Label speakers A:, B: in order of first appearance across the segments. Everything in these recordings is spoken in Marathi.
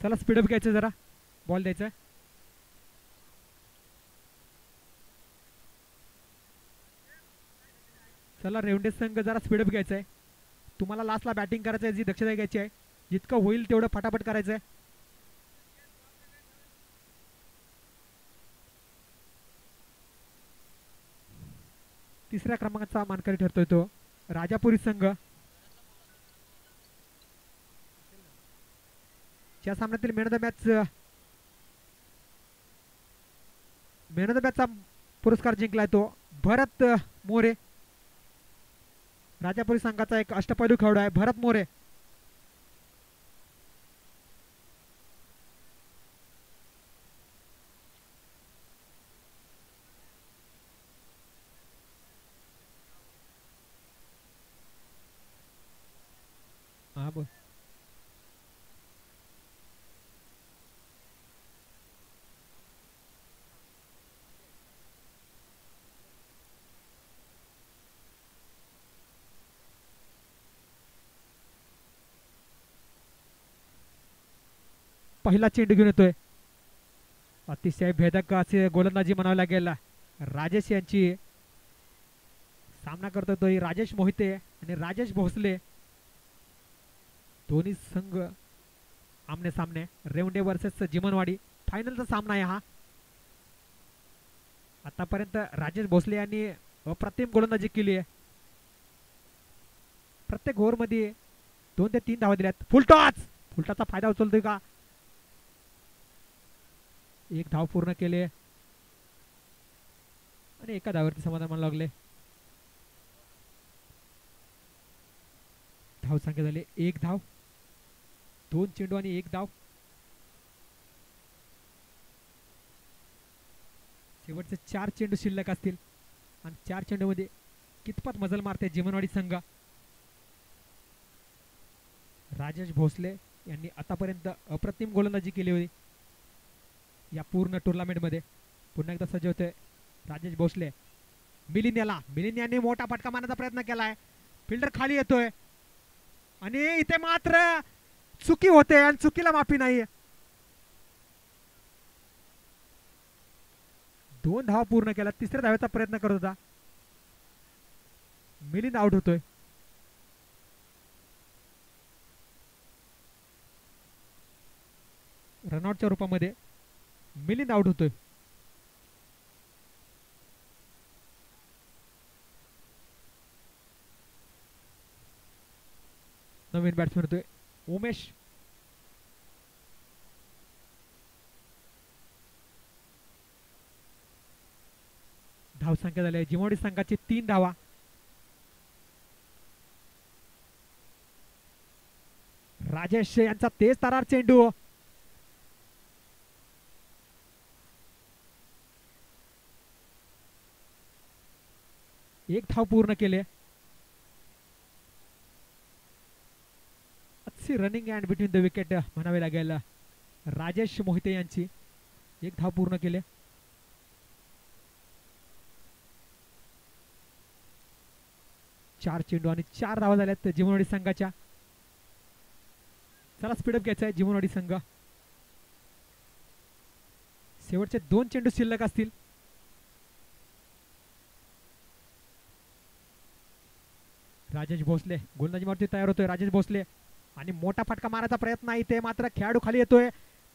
A: चला स्पीडअप घ्यायचं जरा, बॉल द्यायचा. चला रेवंडे संघ जरा स्पीडअप घ्यायचा आहे. तुम्हाला लास्टला बॅटिंग करायचं आहे, जी दक्षता घ्यायची आहे, जितकं होईल तेवढं फटाफट करायचं आहे. तिसऱ्या क्रमांकाचा मानकरी ठरतोय तो राजापुरी संघ. या सामन्यातील मॅन ऑफ द मॅचचा पुरस्कार जिंकलाय तो भरत मोरे. राजापुरी संघाचा एक अष्टपैलू खेळाडू आहे भरत मोरे. हा बोल. पहिला चेंडू घेऊन येतोय. अतिशय भेदक असे गोलंदाजी म्हणावी लागेल राजेश यांची. सामना करतोय तो राजेश मोहिते आणि राजेश भोसले. दोन्ही संघ आमने सामने. रेवंडे वर्सेस जिमनवाडी फायनलचा सामना आहे हा. आतापर्यंत राजेश भोसले यांनी अप्रतिम गोलंदाजी केली आहे. प्रत्येक ओव्हर मध्ये 2 ते 3 धावा दिल्यात. फुलटॉचा फायदा उचलतोय का? एक धाव पूर्ण केले आणि एका धावावरती समाधान मानावं लागले. धाव संख्या झाली 1 धाव, 2 चेंडू आणि 1 धाव. शेवटचे 4 चेंडू शिल्लक असतील आणि 4 चेंडू मध्ये कितपत मजल मारते जिमनवाडी संघ. राजेश भोसले यांनी आतापर्यंत अप्रतिम गोलंदाजी केली होती या पूर्ण टुर्नामेंट मध्ये. पुन्हा एकदा सज्ज होते राजेश भोसले. मिलिंद मोठा फटका मारण्याचा प्रयत्न केलाय. फिल्डर खाली येतोय आणि इथे मात्र चुकी होते आणि चुकीला माफी नाही. 2 धावा पूर्ण केला. तिसऱ्या धावेचा प्रयत्न करत होता. मिलिंद आउट होतोय. रनआउटच्या रूपामध्ये मिलिंद आउट होतोय. नवीन बॅट्समॅन होतोय उमेश. धाव संख्या झाली जिमवाडी संघाची 3 धावा. राजेश यांचा तेज तरार चेंडू. एक धाव पूर्ण केले. अच्छी running and between the wicket म्हणावे लागेल राजेश मोहिते यांची. एक धाव पूर्ण केले. चार चेंडू आणि 4 धावा झाल्यात जिमनवाडी संघाच्या. चला स्पीडअप घ्यायचा आहे जिमनवाडी संघ. शेवटचे 2 चेंडू शिल्लक असतील. राजेश भोसले गोलंदाजी मारती तयार होतोय. राजेश भोसले आणि मोठा फटका मारायचा प्रयत्न आहे. ते मात्र खेळाडू खाली येतोय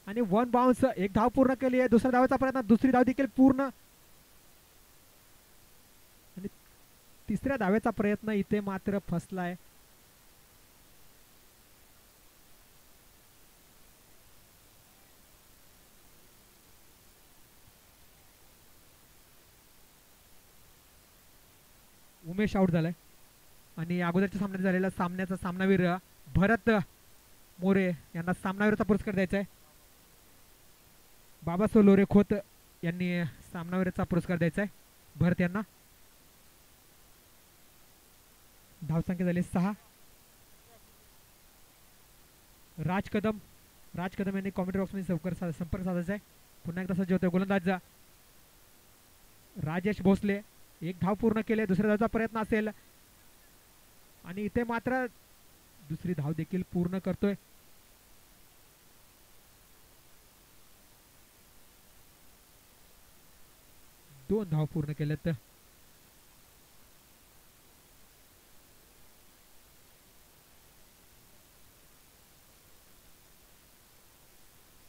A: आणि 1 बाउन्स. एक धाव पूर्ण केली आहे. दुसऱ्या धावाचा प्रयत्न, दुसरी धाव देखील पूर्ण आणि तिसऱ्या धावेचा प्रयत्न इथे मात्र फसलाय. उमेश आउट झालाय आणि अगोदरच्या सामन्यात झालेला सामन्याचा सामनावीर भरत मोरे यांना सामनावीरचा पुरस्कार द्यायचा आहे. बाबासो लोरे खोत यांनी सामनावीरचा पुरस्कार द्यायचा आहे भरत यांना. धावसंख्या झाली 6. राज कदम यांनी कॉमेंट्री बॉक्समध्ये संपर्क साधायचा आहे. पुन्हा एकदा सज्ज होतोय गोलंदाज राजेश भोसले. एक धाव पूर्ण केले. दुसऱ्या धावचा प्रयत्न असेल आणि इथे मात्र दुसरी धाव देखील पूर्ण करतोय. 2 धावा पूर्ण केल्यात.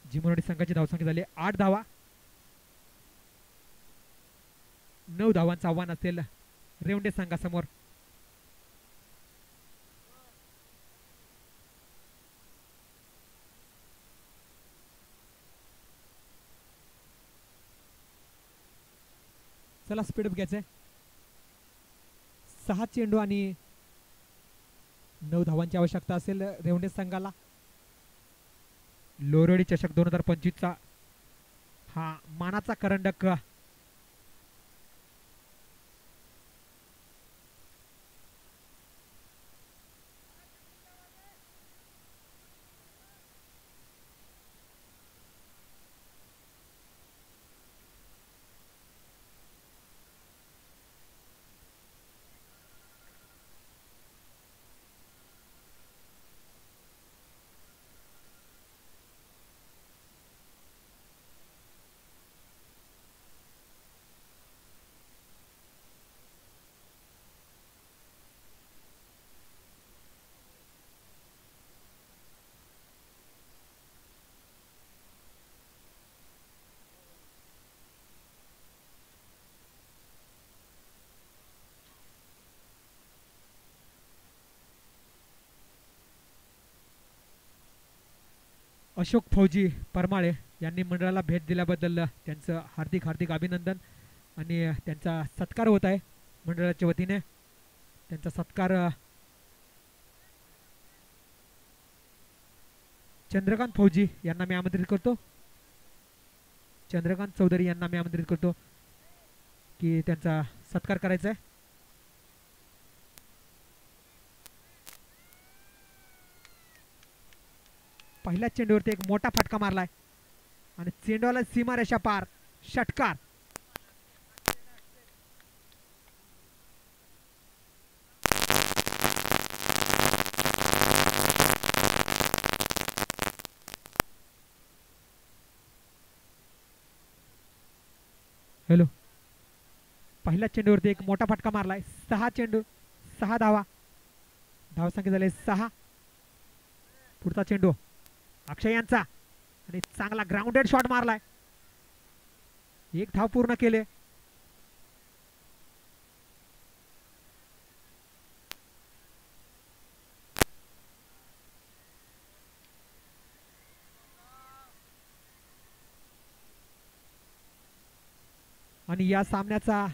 A: जिमोनोडी संघाची धावसंख्या झाली 8 धावा. 9 धावांचं आव्हान असेल रेवंडे संघासमोर. चला स्पीडअप घ्यायचंय. 6 चेंडू आणि 9 धावांची आवश्यकता असेल रेवंडे संघाला. लोरडी चषक 2025 चा हा मानाचा करंडक अशोक फौजी परमाळे यांनी मंडळाला भेट दिल्याबद्दल त्यांचं हार्दिक हार्दिक अभिनंदन आणि त्यांचा सत्कार होत आहे मंडळाच्या वतीने. त्यांचा सत्कार चंद्रकांत फौजी यांना मी आमंत्रित करतो. चंद्रकांत चौधरी यांना मी आमंत्रित करतो की त्यांचा सत्कार करायचा आहे. पहिल्या चेंडूवरती एक मोठा फटका मारलाय आणि चेंडूला सीमारेषा पार षटकार. हॅलो, पहिल्या चेंडूवरती एक मोठा फटका मारलाय. 6 चेंडू 6 धावा. धावसंख्या झाली 6. पुढचा चेंडू अक्षय यांचा आणि चांगला ग्राउंडेड शॉट मारलाय. 1 धाव पूर्ण केले. आणि या सामन्याचा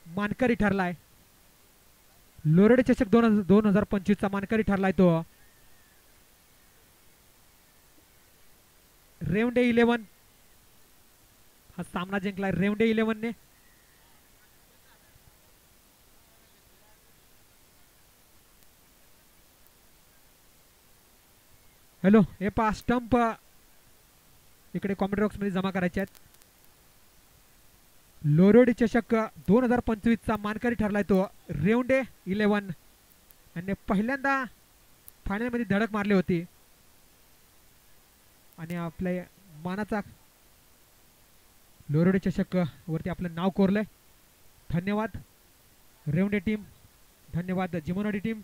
A: मानकरी ठरलाय लोरडे चषक 2025 चा मानकरी ठरलाय तो रेवंडे 11. हा सामना जिंकलाय रेवंडे 11 ने. हॅलो, हे पा स्टंप इकडे कॉमेंट बॉक्स मध्ये जमा करायचे आहेत. लोरडी चषक 2025 चा मानकरी ठरलाय तो रेवंडे 11 यांनी पहिल्यांदा फायनल मध्ये धडक मारली होती आणि आपल्या मानाचा लोरडी चषक वरती आपलं नाव कोरलंय. धन्यवाद रेवंडे टीम, धन्यवाद जिमोनोडी टीम.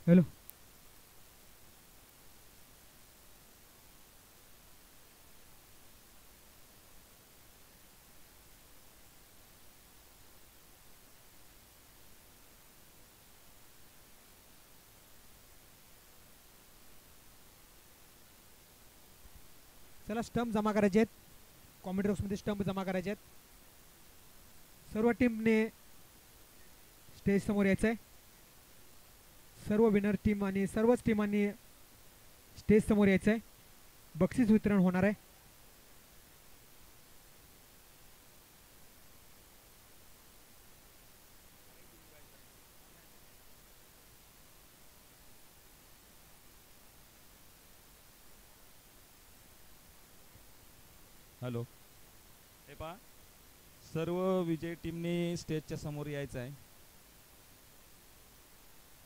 A: हॅलो, चला स्टंप जमा करायचे आहेत. कॉमेंट बॉक्स मध्ये स्टंप जमा करायचे आहेत. सर्व टीमने स्टेज समोर यायचं आहे. सर्व विनर टीम आणि सर्वच टीमांनी स्टेज समोर यायचं आहे. बक्षीस वितरण होणार आहे.
B: हॅलो, हे पहा सर्व विजय टीमने स्टेजच्या समोर यायचं आहे.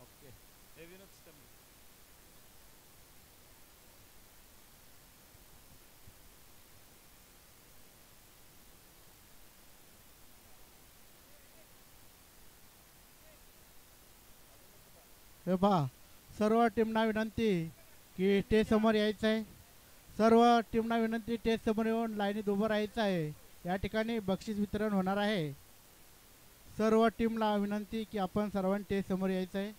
B: ओके, हे विनोद स्टंप.
C: हे पहा, सर्व टीमना विनंती की स्टेज समोर यायचं आहे. सर्व टीमना विनंती स्टेज समोर येऊन लाईनीत उभं राहायचं आहे. या ठिकाणी बक्षीस वितरण होणार आहे. सर्व टीमला विनंती की आपण सर्वांनी स्टेज समोर यायचं आहे.